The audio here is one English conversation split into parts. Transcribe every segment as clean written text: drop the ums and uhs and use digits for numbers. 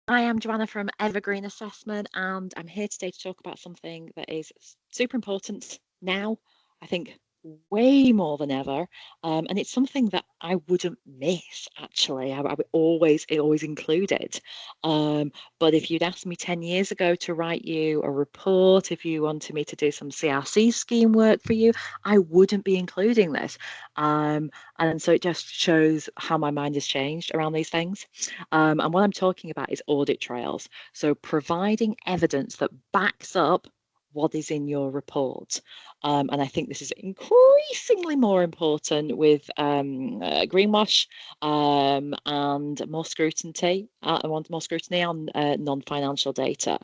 I am Joanna from Evergreen Assessment, and I'm here today to talk about something that is super important now, I think way more than ever. And it's something that I wouldn't miss, actually. I would always include it. But if you'd asked me 10 years ago to write you a report, if you wanted me to do some CRC scheme work for you, I wouldn't be including this. And so it just shows how my mind has changed around these things. And what I'm talking about is audit trails. So providing evidence that backs up what is in your report. And I think this is increasingly more important with greenwash and more scrutiny on non-financial data.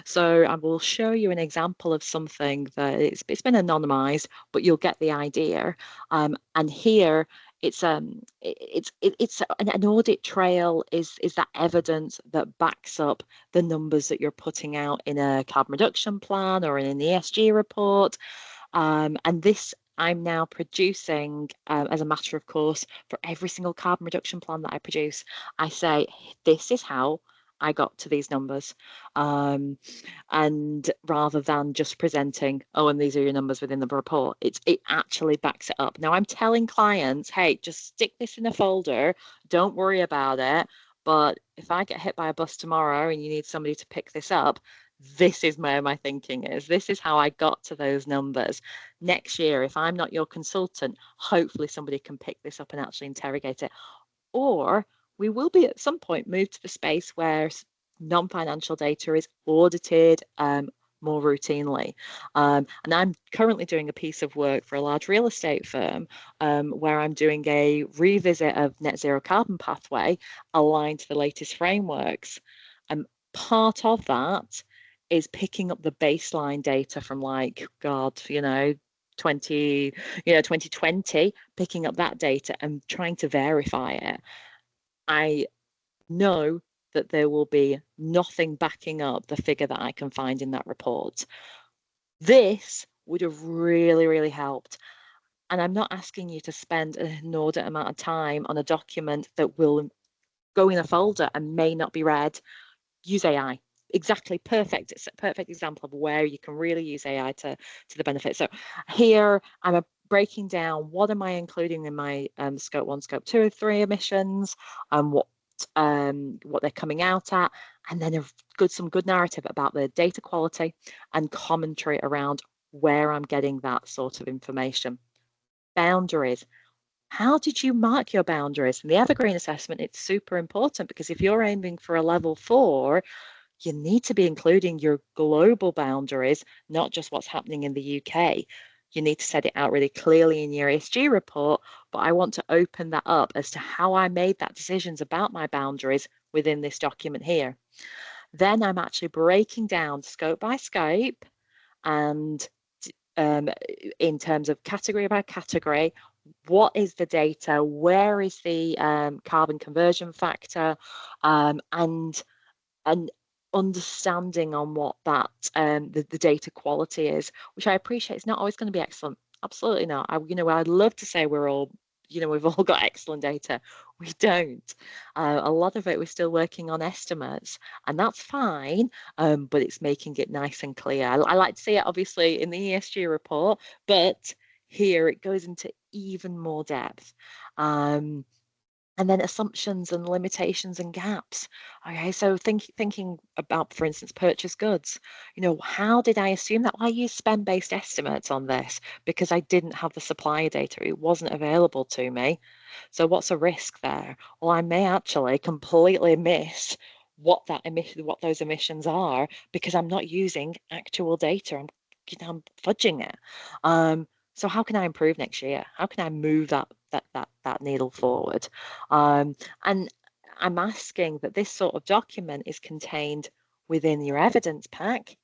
So I will show you an example of something that it's been anonymized, but you'll get the idea. And here it's an audit trail is that evidence that backs up the numbers that you're putting out in a carbon reduction plan or in an ESG report. And this I'm now producing as a matter of course for every single carbon reduction plan that I produce. I say, this is how I got to these numbers. And rather than just presenting, oh, and these are your numbers within the report, it actually backs it up. Now I'm telling clients, hey, just stick this in a folder, don't worry about it. But if I get hit by a bus tomorrow and you need somebody to pick this up, this is where my thinking is. This is how I got to those numbers. Next year, if I'm not your consultant, hopefully somebody can pick this up and actually interrogate it. Or we will be at some point moved to the space where non-financial data is audited more routinely. And I'm currently doing a piece of work for a large real estate firm where I'm doing a revisit of net zero carbon pathway aligned to the latest frameworks. And part of that is picking up the baseline data from like, God, 2020, picking up that data and trying to verify it. I know that there will be nothing backing up the figure that I can find in that report. This would have really, really helped. And I'm not asking you to spend an inordinate amount of time on a document that will go in a folder and may not be read. Use AI. Exactly, perfect. It's a perfect example of where you can really use AI to the benefit. So here I'm breaking down what am I including in my scope 1, scope 2, or 3 emissions, and what they're coming out at, and then some good narrative about the data quality and commentary around where I'm getting that sort of information. Boundaries. How did you mark your boundaries? In the Evergreen assessment, it's super important because if you're aiming for a level 4, you need to be including your global boundaries, not just what's happening in the UK. You need to set it out really clearly in your ESG report, but I want to open that up as to how I made that decisions about my boundaries within this document here. Then I'm actually breaking down scope by scope and in terms of category by category, what is the data, where is the carbon conversion factor, and understanding on what that the data quality is, which I appreciate is not always going to be excellent. Absolutely not. I'd love to say we're all, we've all got excellent data. We don't. A lot of it we're still working on estimates, and that's fine. But it's making it nice and clear. I like to see it obviously in the ESG report, but here it goes into even more depth. And then assumptions and limitations and gaps. Okay, so thinking about, for instance, purchase goods. How did I assume that? Well, I used spend-based estimates on this because I didn't have the supplier data. It wasn't available to me. So what's a risk there? Well, I may actually completely miss what those emissions are because I'm not using actual data. I'm fudging it. So how can I improve next year? How can I move that needle forward? And I'm asking that this sort of document is contained within your evidence pack.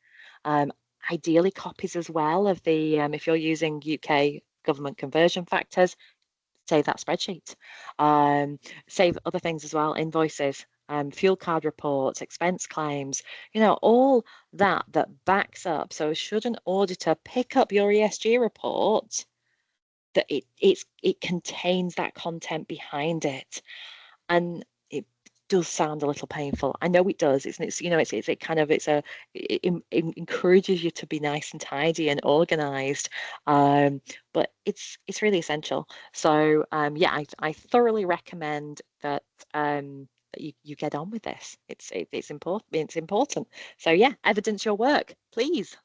Ideally, copies as well of the if you're using UK government conversion factors, save that spreadsheet. Save other things as well, invoices. Fuel card reports, expense claims, all that backs up. So should an auditor pick up your ESG report, that it contains that content behind it. And does sound a little painful. I know it does. It's you know it's it kind of it's a it encourages you to be nice and tidy and organized, but it's really essential. So yeah, I thoroughly recommend that that you get on with this. It's important. It's important. So yeah, evidence your work, please.